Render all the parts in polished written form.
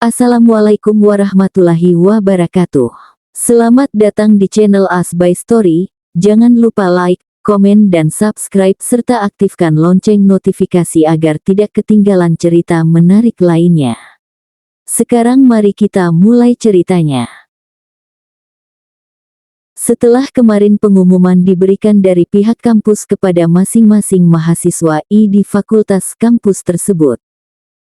Assalamualaikum warahmatullahi wabarakatuh. Selamat datang di channel As by Story. Jangan lupa like, komen dan subscribe serta aktifkan lonceng notifikasi agar tidak ketinggalan cerita menarik lainnya. Sekarang mari kita mulai ceritanya. Setelah kemarin pengumuman diberikan dari pihak kampus kepada masing-masing mahasiswa di fakultas kampus tersebut,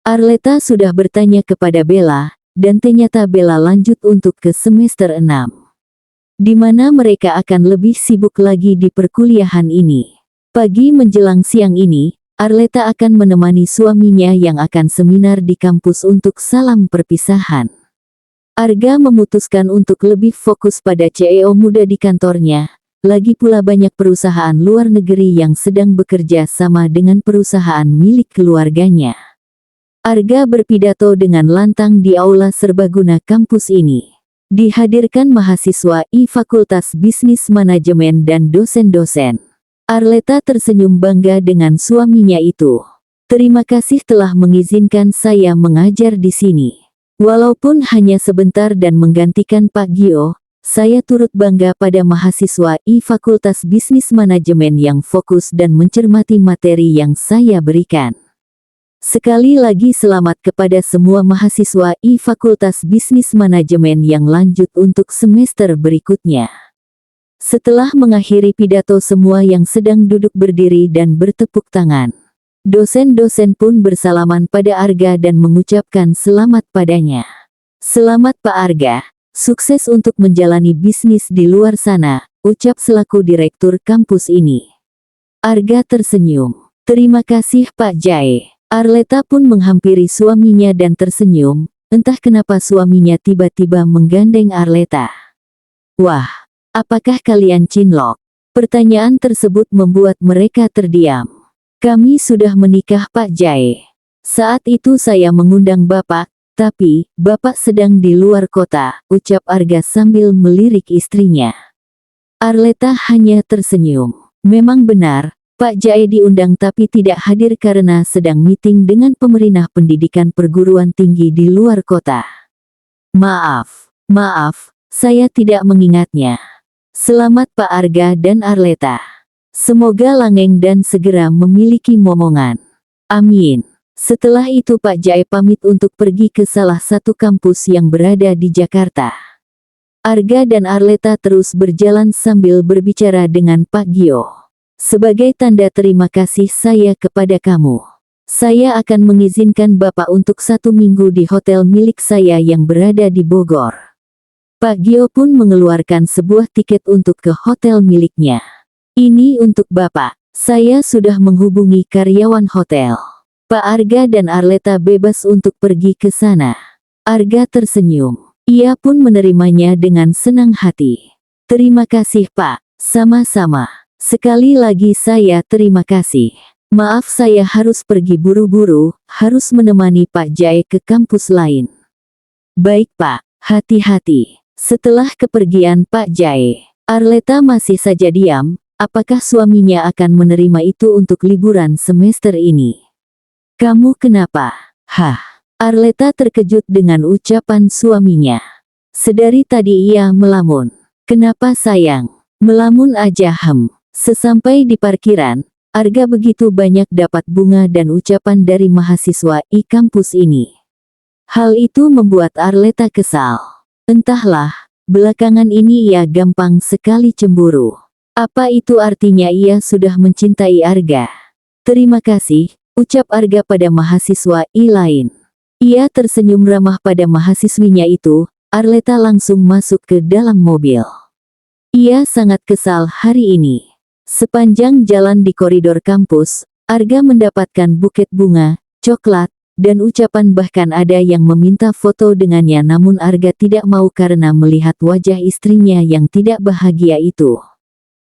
Arleta sudah bertanya kepada Bella, dan ternyata Bella lanjut untuk ke semester 6. Di mana mereka akan lebih sibuk lagi di perkuliahan ini. Pagi menjelang siang ini, Arleta akan menemani suaminya yang akan seminar di kampus untuk salam perpisahan. Arga memutuskan untuk lebih fokus pada CEO muda di kantornya. Lagi pula banyak perusahaan luar negeri yang sedang bekerja sama dengan perusahaan milik keluarganya. Arga berpidato dengan lantang di aula serbaguna kampus ini. Dihadirkan mahasiswa Fakultas Bisnis Manajemen dan dosen-dosen. Arleta tersenyum bangga dengan suaminya itu. Terima kasih telah mengizinkan saya mengajar di sini. Walaupun hanya sebentar dan menggantikan Pak Gio, saya turut bangga pada mahasiswa Fakultas Bisnis Manajemen yang fokus dan mencermati materi yang saya berikan. Sekali lagi selamat kepada semua mahasiswa Fakultas Bisnis Manajemen yang lanjut untuk semester berikutnya. Setelah mengakhiri pidato semua yang sedang duduk berdiri dan bertepuk tangan. Dosen-dosen pun bersalaman pada Arga dan mengucapkan selamat padanya. Selamat Pak Arga, sukses untuk menjalani bisnis di luar sana, ucap selaku direktur kampus ini. Arga tersenyum. Terima kasih Pak Jae. Arleta pun menghampiri suaminya dan tersenyum, entah kenapa suaminya tiba-tiba menggandeng Arleta. Wah, apakah kalian cinlok? Pertanyaan tersebut membuat mereka terdiam. Kami sudah menikah Pak Jae. Saat itu saya mengundang Bapak, tapi Bapak sedang di luar kota, ucap Arga sambil melirik istrinya. Arleta hanya tersenyum. Memang benar, Pak Jae diundang tapi tidak hadir karena sedang meeting dengan pemerintah pendidikan perguruan tinggi di luar kota. Maaf, saya tidak mengingatnya. Selamat Pak Arga dan Arleta. Semoga langgeng dan segera memiliki momongan. Amin. Setelah itu Pak Jae pamit untuk pergi ke salah satu kampus yang berada di Jakarta. Arga dan Arleta terus berjalan sambil berbicara dengan Pak Gio. Sebagai tanda terima kasih saya kepada kamu, saya akan mengizinkan Bapak untuk 1 minggu di hotel milik saya yang berada di Bogor. Pak Gio pun mengeluarkan sebuah tiket untuk ke hotel miliknya. Ini untuk Bapak, saya sudah menghubungi karyawan hotel. Pak Arga dan Arleta bebas untuk pergi ke sana. Arga tersenyum. Ia pun menerimanya dengan senang hati. Terima kasih Pak, sama-sama. Sekali lagi saya terima kasih. Maaf saya harus pergi buru-buru, harus menemani Pak Jae ke kampus lain. Baik Pak, hati-hati. Setelah kepergian Pak Jae, Arleta masih saja diam. Apakah suaminya akan menerima itu untuk liburan semester ini? Kamu kenapa? Hah? Arleta terkejut dengan ucapan suaminya. Sedari tadi ia melamun. Kenapa sayang? Melamun aja Sesampai di parkiran, Arga begitu banyak dapat bunga dan ucapan dari mahasiswa kampus ini. Hal itu membuat Arleta kesal. Entahlah, belakangan ini ia gampang sekali cemburu. Apa itu artinya ia sudah mencintai Arga? Terima kasih, ucap Arga pada mahasiswa lain. Ia tersenyum ramah pada mahasiswinya itu. Arleta langsung masuk ke dalam mobil. Ia sangat kesal hari ini. Sepanjang jalan di koridor kampus, Arga mendapatkan buket bunga, coklat, dan ucapan bahkan ada yang meminta foto dengannya namun Arga tidak mau karena melihat wajah istrinya yang tidak bahagia itu.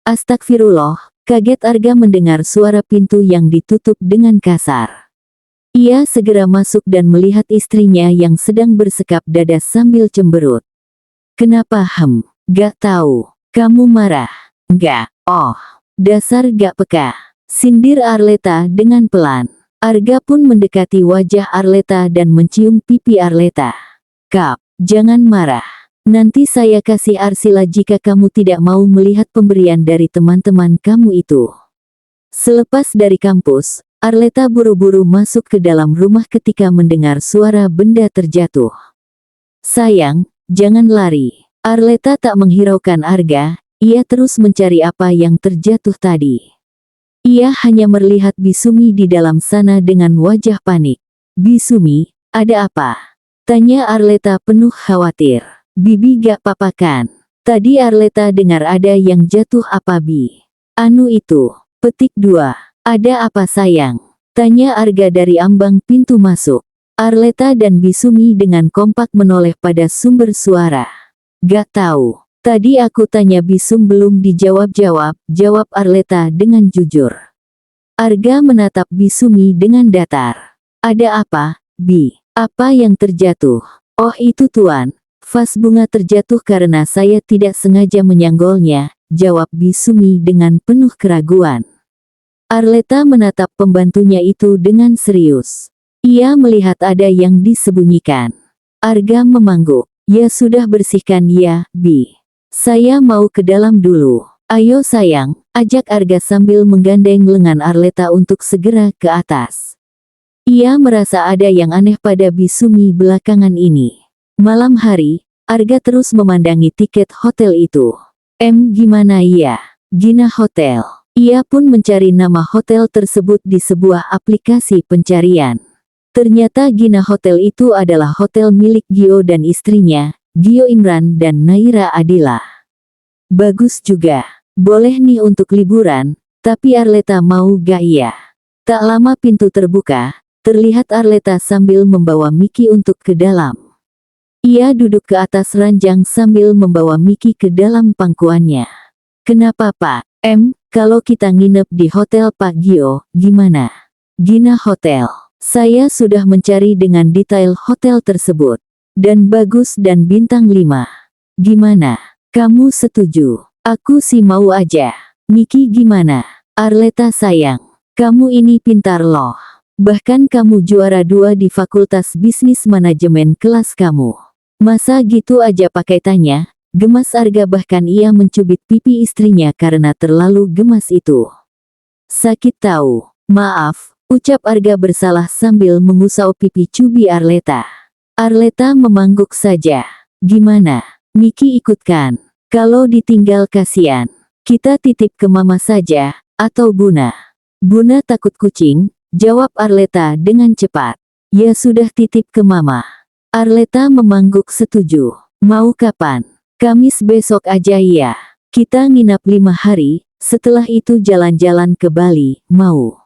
Astagfirullah, kaget Arga mendengar suara pintu yang ditutup dengan kasar. Ia segera masuk dan melihat istrinya yang sedang bersekap dada sambil cemberut. Kenapa Gak tahu. Kamu marah? Enggak. Oh. Dasar gak peka, sindir Arleta dengan pelan. Arga pun mendekati wajah Arleta dan mencium pipi Arleta. Kap, jangan marah. Nanti saya kasih arsila jika kamu tidak mau melihat pemberian dari teman-teman kamu itu. Selepas dari kampus, Arleta buru-buru masuk ke dalam rumah ketika mendengar suara benda terjatuh. Sayang, jangan lari. Arleta tak menghiraukan Arga, ia terus mencari apa yang terjatuh tadi. Ia hanya melihat Bisumi di dalam sana dengan wajah panik. Bisumi, ada apa? Tanya Arleta penuh khawatir. Bibi gak apa-apa kan? Tadi Arleta dengar ada yang jatuh apa Bi? Anu itu, petik 2. Ada apa sayang? Tanya Arga dari ambang pintu masuk. Arleta dan Bisumi dengan kompak menoleh pada sumber suara. Gak tahu. Tadi aku tanya Bisum belum dijawab-jawab, jawab Arleta dengan jujur. Arga menatap Bisumi dengan datar. Ada apa, Bi? Apa yang terjatuh? Oh itu tuan, vas bunga terjatuh karena saya tidak sengaja menyanggolnya, jawab Bisumi dengan penuh keraguan. Arleta menatap pembantunya itu dengan serius. Ia melihat ada yang disembunyikan. Arga memangguk. Ya sudah bersihkan ya, Bi. Saya mau ke dalam dulu. Ayo sayang, ajak Arga sambil menggandeng lengan Arleta untuk segera ke atas. Ia merasa ada yang aneh pada Bisumi belakangan ini. Malam hari, Arga terus memandangi tiket hotel itu. Gimana ya? Gina Hotel. Ia pun mencari nama hotel tersebut di sebuah aplikasi pencarian. Ternyata Gina Hotel itu adalah hotel milik Gio dan istrinya, Gio Imran dan Naira Adila. Bagus juga. Boleh nih untuk liburan, tapi Arleta mau gak ya? Tak lama pintu terbuka, terlihat Arleta sambil membawa Miki untuk ke dalam. Ia duduk ke atas ranjang sambil membawa Miki ke dalam pangkuannya. Kenapa Pak? Kalau kita nginep di hotel Pak Gio, gimana? Gina Hotel. Saya sudah mencari dengan detail hotel tersebut. Dan bagus dan bintang 5. Gimana? Kamu setuju? Aku sih mau aja. Miki gimana? Arleta sayang. Kamu ini pintar loh. Bahkan kamu juara 2 di Fakultas Bisnis Manajemen kelas kamu. Masa gitu aja pakai tanya? Gemas Arga bahkan ia mencubit pipi istrinya karena terlalu gemas itu. Sakit tahu. Maaf. Ucap Arga bersalah sambil mengusau pipi cubi Arleta. Arleta memangguk saja. Gimana? Miki ikutkan. Kalau ditinggal kasihan. Kita titip ke mama saja, atau Buna. Buna takut kucing, jawab Arleta dengan cepat. Ya sudah titip ke mama. Arleta memangguk setuju. Mau kapan? Kamis besok aja ya. Kita nginap 5 hari, setelah itu jalan-jalan ke Bali, mau?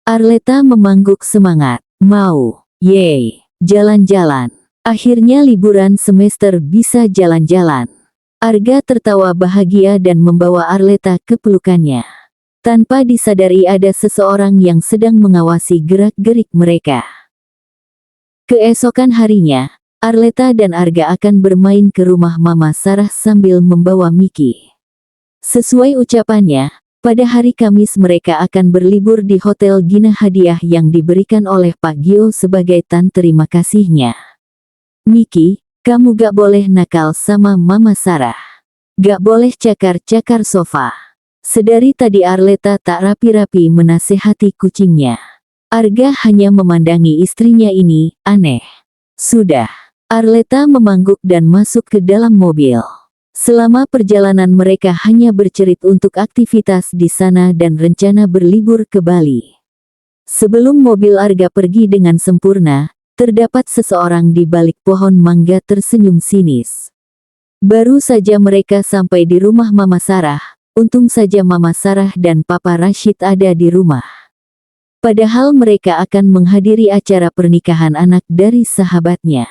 Arleta memangguk semangat. Mau. Yeay. Jalan-jalan. Akhirnya liburan semester bisa jalan-jalan. Arga tertawa bahagia dan membawa Arleta ke pelukannya. Tanpa disadari ada seseorang yang sedang mengawasi gerak-gerik mereka. Keesokan harinya, Arleta dan Arga akan bermain ke rumah Mama Sarah sambil membawa Miki. Sesuai ucapannya, pada hari Kamis mereka akan berlibur di Hotel Gina hadiah yang diberikan oleh Pak Gio sebagai tanda terima kasihnya. Miki, kamu gak boleh nakal sama Mama Sarah. Gak boleh cakar-cakar sofa. Sedari tadi Arleta tak rapi-rapi menasehati kucingnya. Arga hanya memandangi istrinya ini, aneh. Sudah. Arleta memangguk dan masuk ke dalam mobil. Selama perjalanan mereka hanya bercerit untuk aktivitas di sana dan rencana berlibur ke Bali. Sebelum mobil Arga pergi dengan sempurna, terdapat seseorang di balik pohon mangga tersenyum sinis. Baru saja mereka sampai di rumah Mama Sarah, untung saja Mama Sarah dan Papa Rashid ada di rumah. Padahal mereka akan menghadiri acara pernikahan anak dari sahabatnya.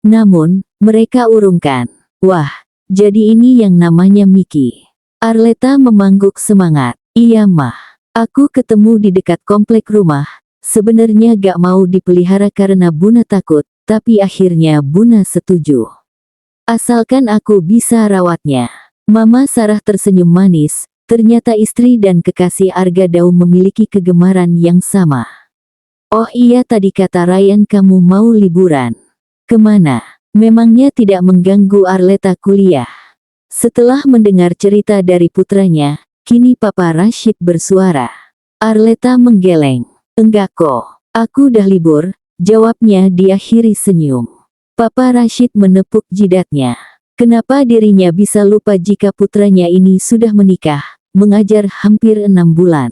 Namun, mereka urungkan. Wah, jadi ini yang namanya Miki. Arleta memangguk semangat. Iya mah, aku ketemu di dekat komplek rumah. Sebenarnya gak mau dipelihara karena Buna takut, tapi akhirnya Buna setuju. Asalkan aku bisa rawatnya. Mama Sarah tersenyum manis, ternyata istri dan kekasih Arga Daum memiliki kegemaran yang sama. Oh iya tadi kata Ryan kamu mau liburan. Kemana? Memangnya tidak mengganggu Arleta kuliah? Setelah mendengar cerita dari putranya, kini Papa Rashid bersuara. Arleta menggeleng. Enggak kok, aku udah libur, jawabnya diakhiri senyum. Papa Rashid menepuk jidatnya. Kenapa dirinya bisa lupa jika putranya ini sudah menikah, mengajar hampir 6 bulan.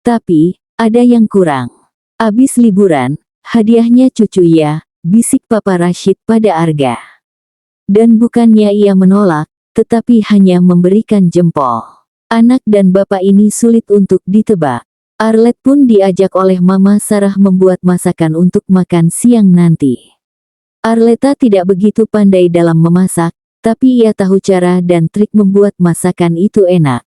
Tapi, ada yang kurang. Abis liburan, hadiahnya cucu ya, bisik Papa Rashid pada Arga. Dan bukannya ia menolak, tetapi hanya memberikan jempol. Anak dan bapak ini sulit untuk ditebak. Arlet pun diajak oleh Mama Sarah membuat masakan untuk makan siang nanti. Arleta tidak begitu pandai dalam memasak, tapi ia tahu cara dan trik membuat masakan itu enak.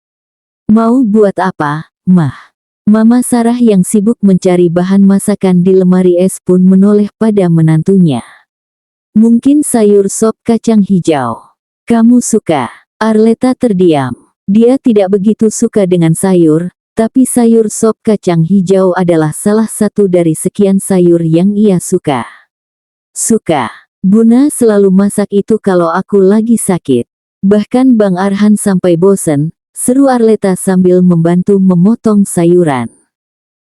Mau buat apa, Mah? Mama Sarah yang sibuk mencari bahan masakan di lemari es pun menoleh pada menantunya. Mungkin sayur sop kacang hijau. Kamu suka? Arleta terdiam. Dia tidak begitu suka dengan sayur, tapi sayur sop kacang hijau adalah salah satu dari sekian sayur yang ia suka. Suka. Buna selalu masak itu kalau aku lagi sakit. Bahkan Bang Arhan sampai bosen, seru Arleta sambil membantu memotong sayuran.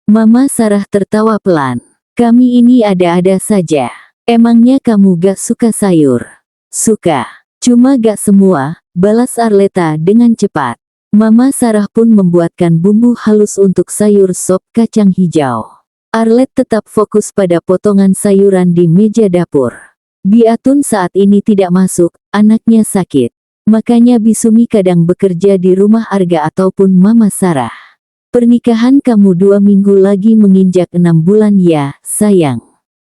Mama Sarah tertawa pelan. Kami ini ada-ada saja. Emangnya kamu gak suka sayur? Suka. Cuma gak semua, balas Arleta dengan cepat. Mama Sarah pun membuatkan bumbu halus untuk sayur sop kacang hijau. Arlet tetap fokus pada potongan sayuran di meja dapur. Biatun saat ini tidak masuk, anaknya sakit. Makanya Bisumi kadang bekerja di rumah Arga ataupun Mama Sarah. Pernikahan kamu 2 minggu lagi menginjak 6 bulan ya, sayang?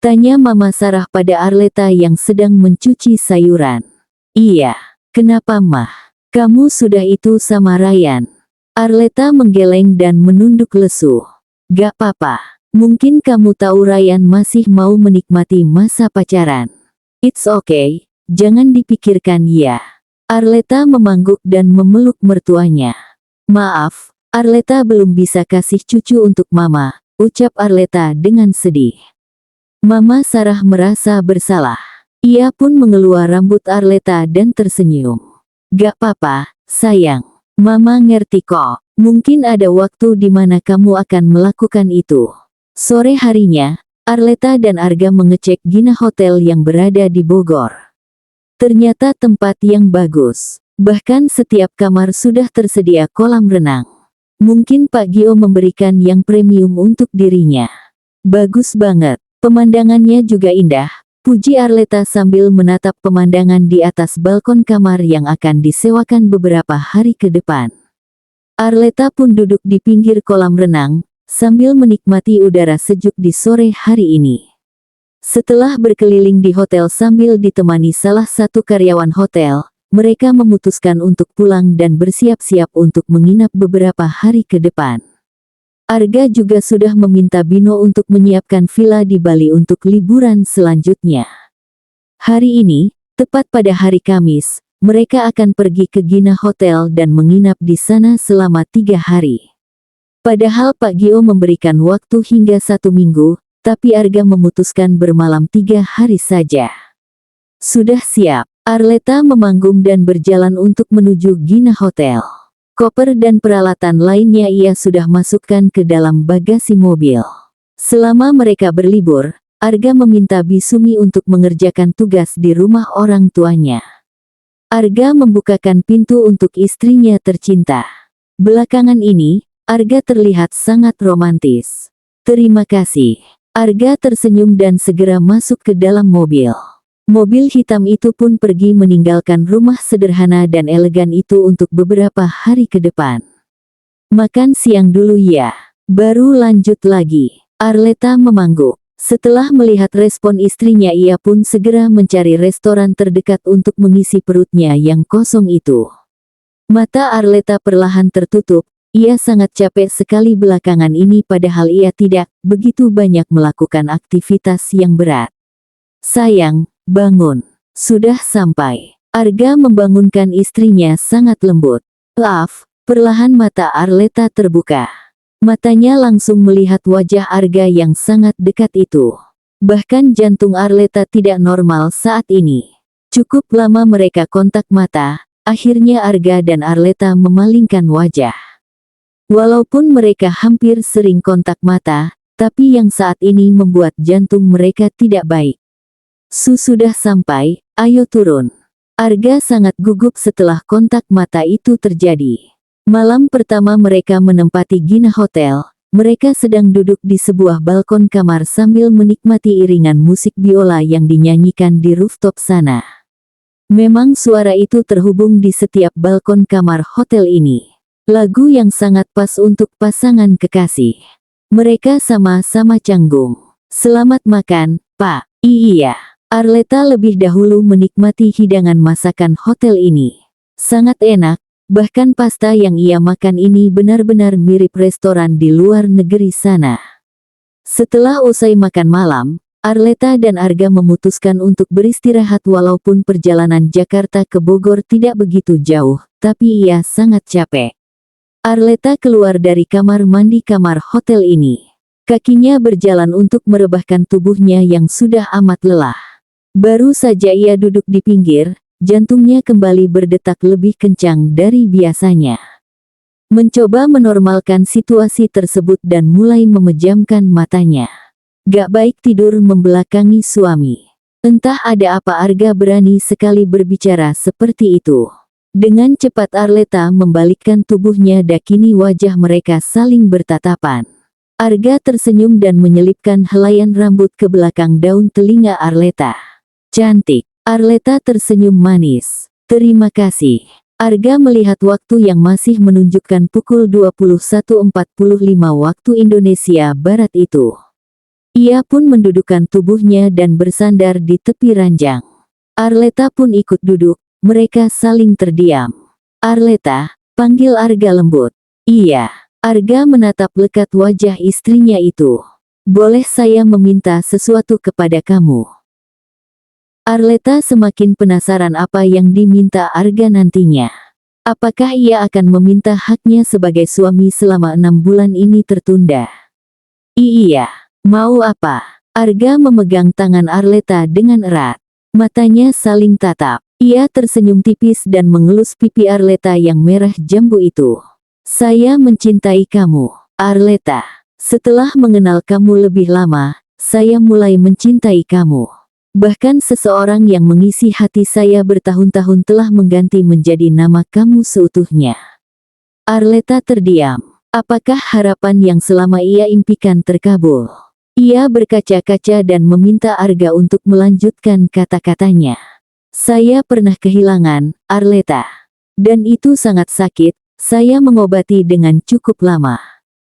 Tanya Mama Sarah pada Arleta yang sedang mencuci sayuran. Iya. Kenapa Mah? Kamu sudah itu sama Ryan? Arleta menggeleng dan menunduk lesu. Gak apa-apa. Mungkin kamu tahu Ryan masih mau menikmati masa pacaran. It's okay, jangan dipikirkan ya. Arleta mengangguk dan memeluk mertuanya. Maaf, Arleta belum bisa kasih cucu untuk Mama, ucap Arleta dengan sedih. Mama Sarah merasa bersalah. Ia pun mengelus rambut Arleta dan tersenyum. Gak apa-apa, sayang. Mama ngerti kok, mungkin ada waktu di mana kamu akan melakukan itu. Sore harinya, Arleta dan Arga mengecek Gina Hotel yang berada di Bogor. Ternyata tempat yang bagus. Bahkan setiap kamar sudah tersedia kolam renang. Mungkin Pak Gio memberikan yang premium untuk dirinya. Bagus banget. Pemandangannya juga indah, puji Arleta sambil menatap pemandangan di atas balkon kamar yang akan disewakan beberapa hari ke depan. Arleta pun duduk di pinggir kolam renang, sambil menikmati udara sejuk di sore hari ini. Setelah berkeliling di hotel sambil ditemani salah satu karyawan hotel, mereka memutuskan untuk pulang dan bersiap-siap untuk menginap beberapa hari ke depan. Arga juga sudah meminta Bino untuk menyiapkan villa di Bali untuk liburan selanjutnya. Hari ini, tepat pada hari Kamis, mereka akan pergi ke Gina Hotel dan menginap di sana selama 3 hari. Padahal Pak Gio memberikan waktu hingga 1 minggu, tapi Arga memutuskan bermalam 3 hari saja. Sudah siap, Arleta memanggung dan berjalan untuk menuju Gina Hotel. Koper dan peralatan lainnya ia sudah masukkan ke dalam bagasi mobil. Selama mereka berlibur, Arga meminta Bisumi untuk mengerjakan tugas di rumah orang tuanya. Arga membukakan pintu untuk istrinya tercinta. Belakangan ini, Arga terlihat sangat romantis. Terima kasih. Arga tersenyum dan segera masuk ke dalam mobil. Mobil hitam itu pun pergi meninggalkan rumah sederhana dan elegan itu untuk beberapa hari ke depan. Makan siang dulu ya, baru lanjut lagi. Arleta mengangguk. Setelah melihat respon istrinya ia pun segera mencari restoran terdekat untuk mengisi perutnya yang kosong itu. Mata Arleta perlahan tertutup. Ia sangat capek sekali belakangan ini padahal ia tidak begitu banyak melakukan aktivitas yang berat. Sayang, bangun. Sudah sampai. Arga membangunkan istrinya sangat lembut. Maaf, perlahan mata Arleta terbuka. Matanya langsung melihat wajah Arga yang sangat dekat itu. Bahkan jantung Arleta tidak normal saat ini. Cukup lama mereka kontak mata, akhirnya Arga dan Arleta memalingkan wajah. Walaupun mereka hampir sering kontak mata, tapi yang saat ini membuat jantung mereka tidak baik. Sudah sampai, ayo turun. Arga sangat gugup setelah kontak mata itu terjadi. Malam pertama mereka menempati Gina Hotel. Mereka sedang duduk di sebuah balkon kamar sambil menikmati iringan musik biola yang dinyanyikan di rooftop sana. Memang suara itu terhubung di setiap balkon kamar hotel ini. Lagu yang sangat pas untuk pasangan kekasih. Mereka sama-sama canggung. Selamat makan, Pak. Iya. Arleta lebih dahulu menikmati hidangan masakan hotel ini. Sangat enak. Bahkan pasta yang ia makan ini benar-benar mirip restoran di luar negeri sana. Setelah usai makan malam, Arleta dan Arga memutuskan untuk beristirahat walaupun perjalanan Jakarta ke Bogor tidak begitu jauh, tapi ia sangat capek. Arleta keluar dari kamar mandi kamar hotel ini. Kakinya berjalan untuk merebahkan tubuhnya yang sudah amat lelah. Baru saja ia duduk di pinggir, jantungnya kembali berdetak lebih kencang dari biasanya. Mencoba menormalkan situasi tersebut dan mulai memejamkan matanya. Gak baik tidur membelakangi suami. Entah ada apa Arga berani sekali berbicara seperti itu. Dengan cepat Arleta membalikkan tubuhnya dan kini wajah mereka saling bertatapan. Arga tersenyum dan menyelipkan helaian rambut ke belakang daun telinga Arleta. Cantik. Arleta tersenyum manis. Terima kasih. Arga melihat waktu yang masih menunjukkan pukul 21.45 waktu Indonesia Barat itu. Ia pun mendudukkan tubuhnya dan bersandar di tepi ranjang. Arleta pun ikut duduk, mereka saling terdiam. Arleta, panggil Arga lembut. Iya. Arga menatap lekat wajah istrinya itu. Boleh saya meminta sesuatu kepada kamu? Arleta semakin penasaran apa yang diminta Arga nantinya. Apakah ia akan meminta haknya sebagai suami selama 6 bulan ini tertunda? Iya, mau apa? Arga memegang tangan Arleta dengan erat. Matanya saling tatap. Ia tersenyum tipis dan mengelus pipi Arleta yang merah jambu itu. Saya mencintai kamu, Arleta. Setelah mengenal kamu lebih lama, saya mulai mencintai kamu. Bahkan seseorang yang mengisi hati saya bertahun-tahun telah mengganti menjadi nama kamu seutuhnya. Arleta terdiam. Apakah harapan yang selama ia impikan terkabul? Ia berkaca-kaca dan meminta Arga untuk melanjutkan kata-katanya. Saya pernah kehilangan, Arleta. Dan itu sangat sakit, saya mengobati dengan cukup lama.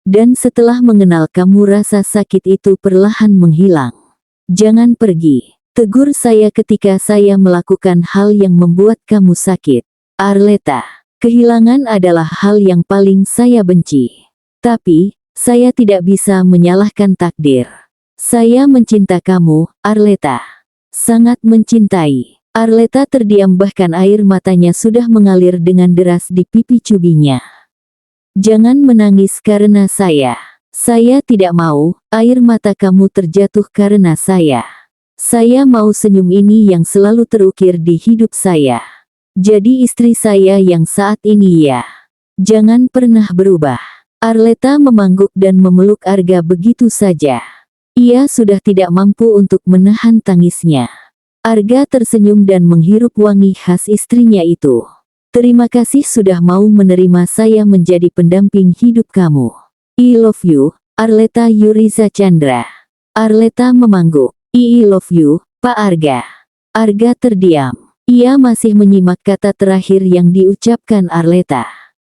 Dan setelah mengenal kamu rasa sakit itu perlahan menghilang. Jangan pergi. Tegur saya ketika saya melakukan hal yang membuat kamu sakit. Arleta, kehilangan adalah hal yang paling saya benci. Tapi, saya tidak bisa menyalahkan takdir. Saya mencinta kamu, Arleta. Sangat mencintai. Arleta terdiam bahkan air matanya sudah mengalir dengan deras di pipi cubinya. Jangan menangis karena saya. Saya tidak mau, air mata kamu terjatuh karena saya. Saya mau senyum ini yang selalu terukir di hidup saya. Jadi istri saya yang saat ini ya. Jangan pernah berubah. Arleta memangguk dan memeluk Arga begitu saja. Ia sudah tidak mampu untuk menahan tangisnya. Arga tersenyum dan menghirup wangi khas istrinya itu. Terima kasih sudah mau menerima saya menjadi pendamping hidup kamu. I love you, Arleta Yuriza Chandra. Arleta memangguk. I love you, Pak Arga. Arga terdiam. Ia masih menyimak kata terakhir yang diucapkan Arleta.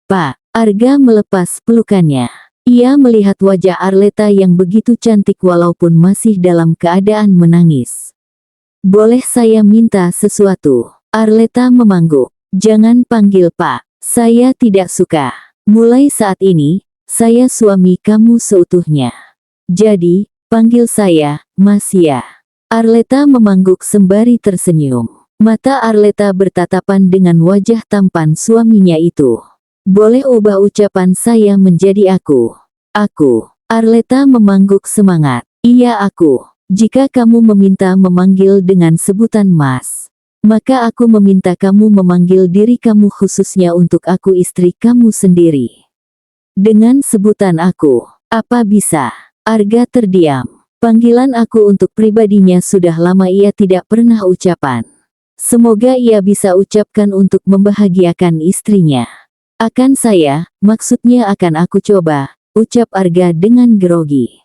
Pak. Arga melepas pelukannya. Ia melihat wajah Arleta yang begitu cantik walaupun masih dalam keadaan menangis. Boleh saya minta sesuatu? Arleta memangguk. Jangan panggil Pak. Saya tidak suka. Mulai saat ini, saya suami kamu seutuhnya. Jadi, panggil saya, Mas ya. Arleta memangguk sembari tersenyum. Mata Arleta bertatapan dengan wajah tampan suaminya itu. Boleh ubah ucapan saya menjadi aku. Aku. Arleta memangguk semangat. Iya aku. Jika kamu meminta memanggil dengan sebutan Mas, maka aku meminta kamu memanggil diri kamu khususnya untuk aku istri kamu sendiri. Dengan sebutan aku, apa bisa? Arga terdiam. Panggilan aku untuk pribadinya sudah lama ia tidak pernah ucapan. Semoga ia bisa ucapkan untuk membahagiakan istrinya. Akan saya, maksudnya akan aku coba, ucap Arga dengan grogi.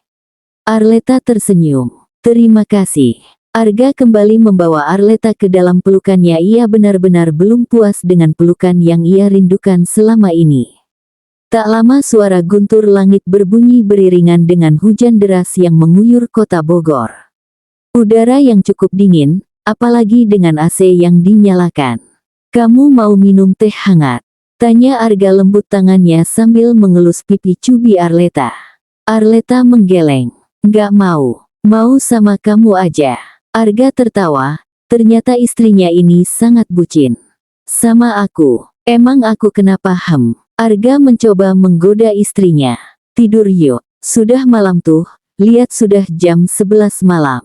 Arleta tersenyum. Terima kasih. Arga kembali membawa Arleta ke dalam pelukannya. Ia benar-benar belum puas dengan pelukan yang ia rindukan selama ini. Tak lama suara guntur langit berbunyi beriringan dengan hujan deras yang mengguyur kota Bogor. Udara yang cukup dingin, apalagi dengan AC yang dinyalakan. Kamu mau minum teh hangat? Tanya Arga lembut tangannya sambil mengelus pipi cubi Arleta. Arleta menggeleng. Nggak mau. Mau sama kamu aja. Arga tertawa, ternyata istrinya ini sangat bucin. Sama aku, emang aku kenapa Arga mencoba menggoda istrinya. Tidur yuk, sudah malam tuh, lihat sudah jam 11 malam.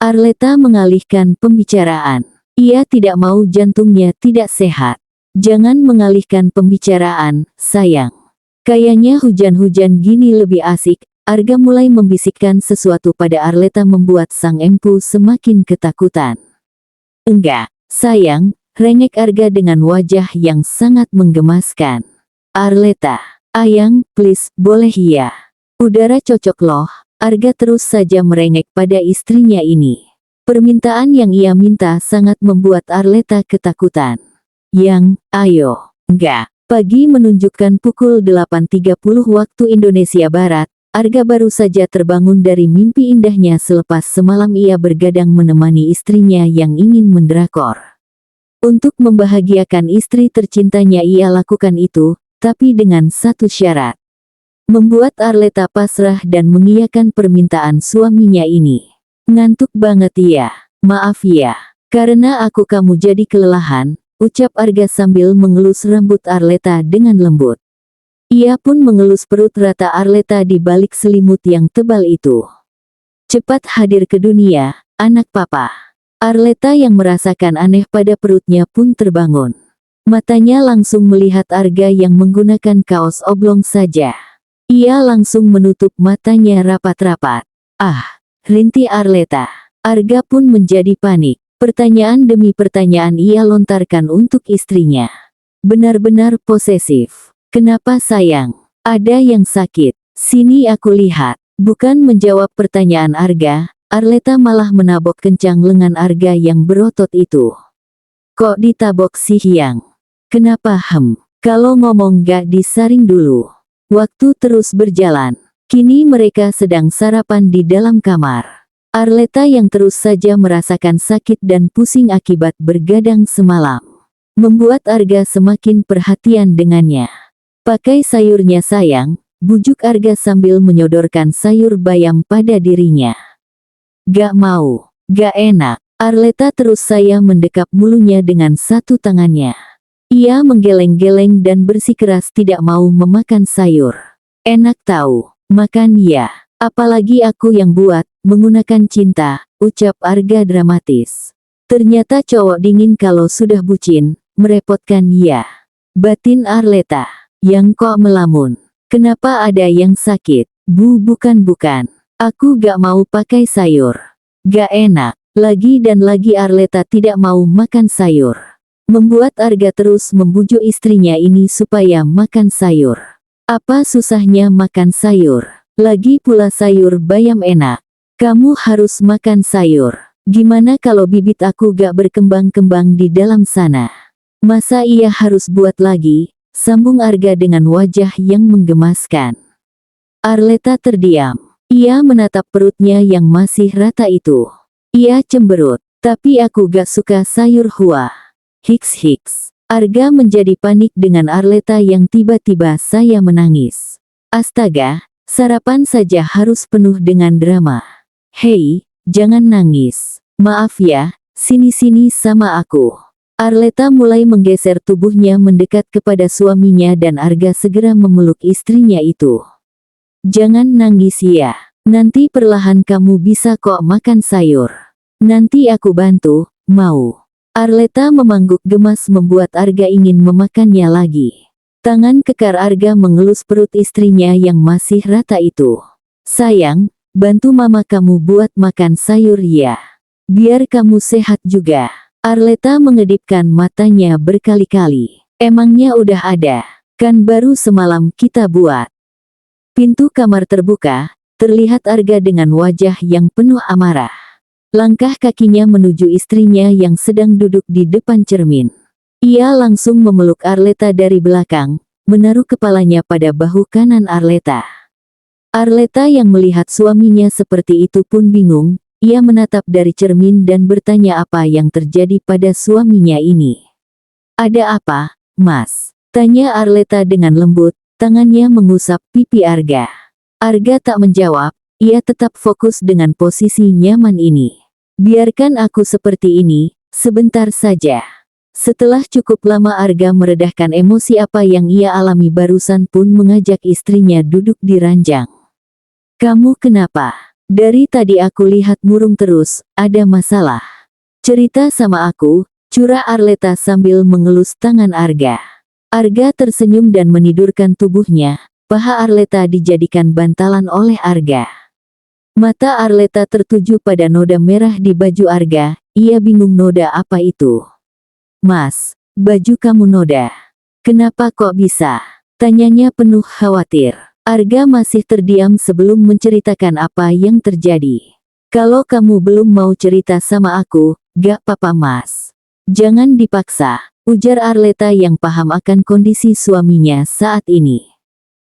Arleta mengalihkan pembicaraan. Ia tidak mau jantungnya tidak sehat. Jangan mengalihkan pembicaraan, sayang. Kayaknya hujan-hujan gini lebih asik. Arga mulai membisikkan sesuatu pada Arleta membuat sang empu semakin ketakutan. Enggak, sayang, rengek Arga dengan wajah yang sangat menggemaskan. Arleta, ayang, please, boleh ya? Udara cocok loh. Arga terus saja merengek pada istrinya ini. Permintaan yang ia minta sangat membuat Arleta ketakutan. Yang, ayo, enggak. Pagi menunjukkan pukul 8.30 waktu Indonesia Barat. Arga baru saja terbangun dari mimpi indahnya selepas semalam ia bergadang menemani istrinya yang ingin mendrakor. Untuk membahagiakan istri tercintanya ia lakukan itu, tapi dengan satu syarat. Membuat Arleta pasrah dan mengiyakan permintaan suaminya ini. Ngantuk banget ya, maaf ya, karena kamu jadi kelelahan, ucap Arga sambil mengelus rambut Arleta dengan lembut. Ia pun mengelus perut rata Arleta di balik selimut yang tebal itu. Cepat hadir ke dunia, anak papa. Arleta yang merasakan aneh pada perutnya pun terbangun. Matanya langsung melihat Arga yang menggunakan kaos oblong saja. Ia langsung menutup matanya rapat-rapat. Ah, rintih Arleta. Arga pun menjadi panik. Pertanyaan demi pertanyaan ia lontarkan untuk istrinya. Benar-benar posesif. Kenapa sayang? Ada yang sakit. Sini aku lihat. Bukan menjawab pertanyaan Arga, Arleta malah menabok kencang lengan Arga yang berotot itu. Kok ditabok sih yang? Kenapa Kalau ngomong gak disaring dulu. Waktu terus berjalan. Kini mereka sedang sarapan di dalam kamar. Arleta yang terus saja merasakan sakit dan pusing akibat bergadang semalam. Membuat Arga semakin perhatian dengannya. Pakai sayurnya sayang, bujuk Arga sambil menyodorkan sayur bayam pada dirinya. Gak mau, gak enak. Arleta terus saya mendekap mulunya dengan satu tangannya. Ia menggeleng-geleng dan bersikeras tidak mau memakan sayur. Enak tahu, makan ya. Apalagi aku yang buat, menggunakan cinta, ucap Arga dramatis. Ternyata cowok dingin kalau sudah bucin, merepotkan ya. Batin Arleta. Yang kok melamun? Kenapa ada yang sakit? Bukan. Aku gak mau pakai sayur. Gak enak. Lagi dan lagi Arleta tidak mau makan sayur. Membuat Arga terus membujuk istrinya ini supaya makan sayur. Apa susahnya makan sayur? Lagi pula sayur bayam enak. Kamu harus makan sayur. Gimana kalau bibit aku gak berkembang-kembang di dalam sana? Masa ia harus buat lagi? Sambung Arga dengan wajah yang menggemaskan. Arleta terdiam. Ia menatap perutnya yang masih rata itu. Ia cemberut. Tapi aku gak suka sayur hua. Hiks. Arga menjadi panik dengan Arleta yang tiba-tiba saya menangis. Astaga, sarapan saja harus penuh dengan drama. Hei, jangan nangis. Maaf ya, sini-sini sama aku. Arleta mulai menggeser tubuhnya mendekat kepada suaminya dan Arga segera memeluk istrinya itu. Jangan nangis ya. Nanti perlahan kamu bisa kok makan sayur. Nanti aku bantu, mau? Arleta mengangguk gemas membuat Arga ingin memakannya lagi. Tangan kekar Arga mengelus perut istrinya yang masih rata itu. Sayang, bantu mama kamu buat makan sayur ya. Biar kamu sehat juga. Arleta mengedipkan matanya berkali-kali. Emangnya udah ada? Kan baru semalam kita buat. Pintu kamar terbuka, terlihat Arga dengan wajah yang penuh amarah. Langkah kakinya menuju istrinya yang sedang duduk di depan cermin. Ia langsung memeluk Arleta dari belakang, menaruh kepalanya pada bahu kanan Arleta. Arleta yang melihat suaminya seperti itu pun bingung, ia menatap dari cermin dan bertanya apa yang terjadi pada suaminya ini. Ada apa, Mas? Tanya Arleta dengan lembut, tangannya mengusap pipi Arga. Arga tak menjawab, ia tetap fokus dengan posisi nyaman ini. Biarkan aku seperti ini, sebentar saja. Setelah cukup lama Arga meredahkan emosi apa yang ia alami barusan pun mengajak istrinya duduk di ranjang. Kamu kenapa? Dari tadi aku lihat murung terus, ada masalah. Cerita sama aku, curah Arleta sambil mengelus tangan Arga. Arga tersenyum dan menidurkan tubuhnya, paha Arleta dijadikan bantalan oleh Arga. Mata Arleta tertuju pada noda merah di baju Arga, ia bingung noda apa itu. Mas, baju kamu noda. Kenapa kok bisa? Tanyanya penuh khawatir. Arga masih terdiam sebelum menceritakan apa yang terjadi. Kalau kamu belum mau cerita sama aku, gak apa-apa mas. Jangan dipaksa, ujar Arleta yang paham akan kondisi suaminya saat ini.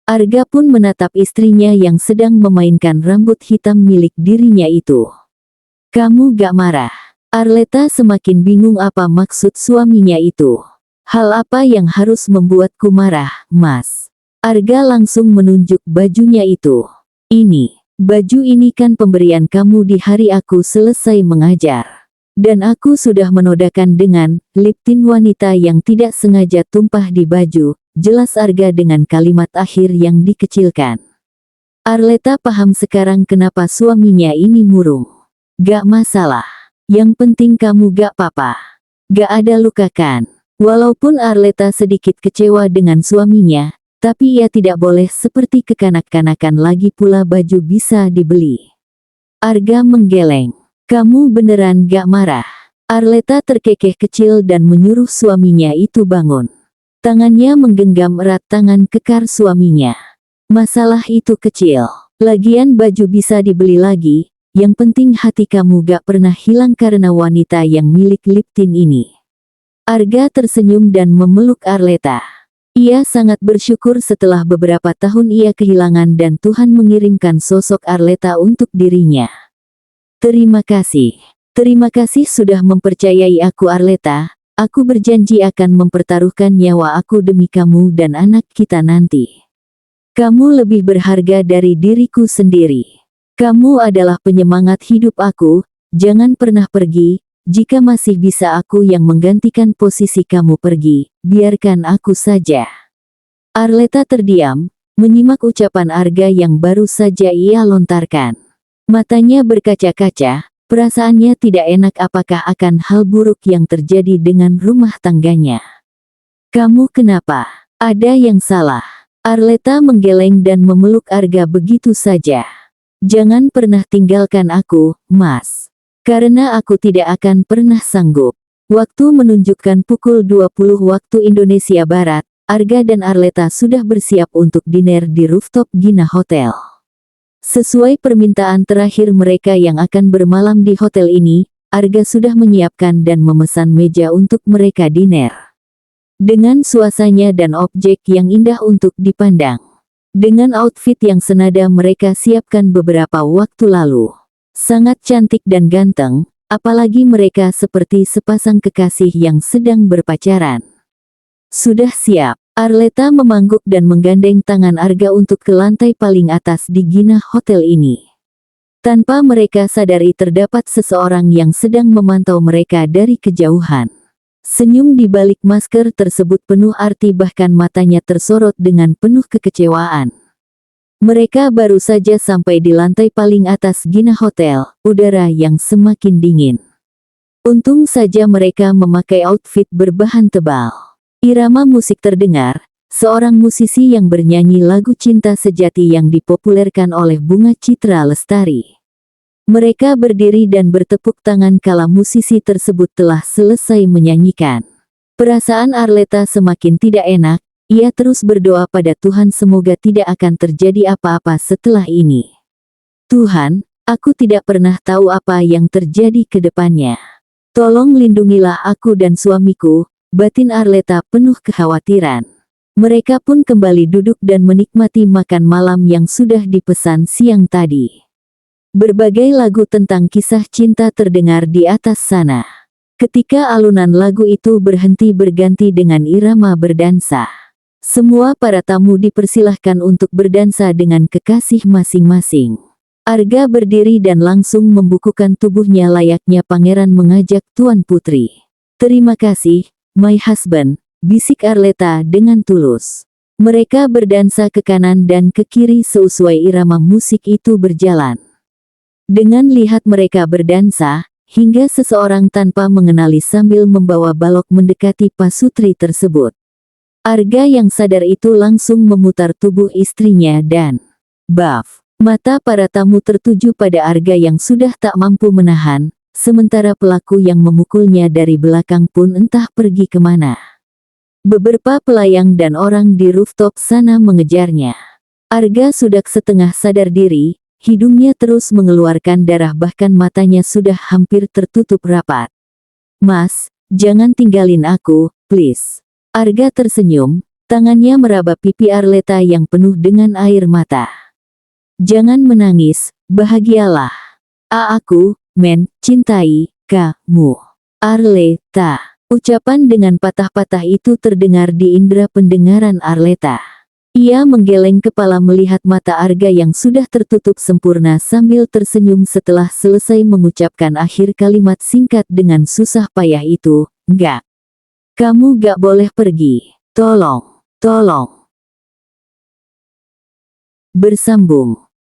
Arga pun menatap istrinya yang sedang memainkan rambut hitam milik dirinya itu. Kamu gak marah? Arleta semakin bingung apa maksud suaminya itu. Hal apa yang harus membuatku marah, mas? Arga langsung menunjuk bajunya itu. Ini, baju ini kan pemberian kamu di hari aku selesai mengajar. Dan aku sudah menodakan dengan lip tint wanita yang tidak sengaja tumpah di baju, jelas Arga dengan kalimat akhir yang dikecilkan. Arleta paham sekarang kenapa suaminya ini murung. Gak masalah. Yang penting kamu gak apa-apa. Gak ada luka kan? Walaupun Arleta sedikit kecewa dengan suaminya, tapi ia tidak boleh seperti kekanak-kanakan lagi pula baju bisa dibeli. Arga menggeleng. Kamu beneran gak marah? Arleta terkekeh kecil dan menyuruh suaminya itu bangun. Tangannya menggenggam erat tangan kekar suaminya. Masalah itu kecil. Lagian baju bisa dibeli lagi, yang penting hati kamu gak pernah hilang karena wanita yang milik lip tint ini. Arga tersenyum dan memeluk Arleta. Ia sangat bersyukur setelah beberapa tahun ia kehilangan dan Tuhan mengirimkan sosok Arleta untuk dirinya. Terima kasih. Terima kasih sudah mempercayai aku Arleta. Aku berjanji akan mempertaruhkan nyawa aku demi kamu dan anak kita nanti. Kamu lebih berharga dari diriku sendiri. Kamu adalah penyemangat hidup aku, jangan pernah pergi, jika masih bisa aku yang menggantikan posisi kamu pergi, biarkan aku saja. Arleta terdiam, menyimak ucapan Arga yang baru saja ia lontarkan. Matanya berkaca-kaca, perasaannya tidak enak apakah akan hal buruk yang terjadi dengan rumah tangganya. Kamu kenapa? Ada yang salah. Arleta menggeleng dan memeluk Arga begitu saja. Jangan pernah tinggalkan aku, mas. Karena aku tidak akan pernah sanggup. Waktu menunjukkan pukul 20 waktu Indonesia Barat, Arga dan Arleta sudah bersiap untuk diner di rooftop Gina Hotel. Sesuai permintaan terakhir mereka yang akan bermalam di hotel ini, Arga sudah menyiapkan dan memesan meja untuk mereka diner. Dengan suasananya dan objek yang indah untuk dipandang. Dengan outfit yang senada mereka siapkan beberapa waktu lalu. Sangat cantik dan ganteng, apalagi mereka seperti sepasang kekasih yang sedang berpacaran. Sudah siap. Arleta memangguk dan menggandeng tangan Arga untuk ke lantai paling atas di Gina Hotel ini. Tanpa mereka sadari terdapat seseorang yang sedang memantau mereka dari kejauhan. Senyum di balik masker tersebut penuh arti bahkan matanya tersorot dengan penuh kekecewaan. Mereka baru saja sampai di lantai paling atas Gina Hotel, udara yang semakin dingin. Untung saja mereka memakai outfit berbahan tebal. Irama musik terdengar, seorang musisi yang bernyanyi lagu cinta sejati yang dipopulerkan oleh Bunga Citra Lestari. Mereka berdiri dan bertepuk tangan kala musisi tersebut telah selesai menyanyikan. Perasaan Arleta semakin tidak enak. Ia terus berdoa pada Tuhan semoga tidak akan terjadi apa-apa setelah ini. Tuhan, aku tidak pernah tahu apa yang terjadi ke depannya. Tolong lindungilah aku dan suamiku, batin Arleta penuh kekhawatiran. Mereka pun kembali duduk dan menikmati makan malam yang sudah dipesan siang tadi. Berbagai lagu tentang kisah cinta terdengar di atas sana. Ketika alunan lagu itu berhenti berganti dengan irama berdansa. Semua para tamu dipersilahkan untuk berdansa dengan kekasih masing-masing. Arga berdiri dan langsung membukukan tubuhnya layaknya pangeran mengajak Tuan Putri. Terima kasih, my husband, bisik Arleta dengan tulus. Mereka berdansa ke kanan dan ke kiri sesuai irama musik itu berjalan. Dengan lihat mereka berdansa, hingga seseorang tanpa mengenali sambil membawa balok mendekati pasutri tersebut. Arga yang sadar itu langsung memutar tubuh istrinya dan baf. Mata para tamu tertuju pada Arga yang sudah tak mampu menahan, sementara pelaku yang memukulnya dari belakang pun entah pergi kemana. Beberapa pelayang dan orang di rooftop sana mengejarnya. Arga sudah setengah sadar diri, hidungnya terus mengeluarkan darah bahkan matanya sudah hampir tertutup rapat. Mas, jangan tinggalin aku, please. Arga tersenyum, tangannya meraba pipi Arleta yang penuh dengan air mata. Jangan menangis, bahagialah. Aku, mencintai kamu. Arleta. Ucapan dengan patah-patah itu terdengar di indera pendengaran Arleta. Ia menggeleng kepala melihat mata Arga yang sudah tertutup sempurna sambil tersenyum setelah selesai mengucapkan akhir kalimat singkat dengan susah payah itu, enggak. Kamu gak boleh pergi. Tolong. Bersambung.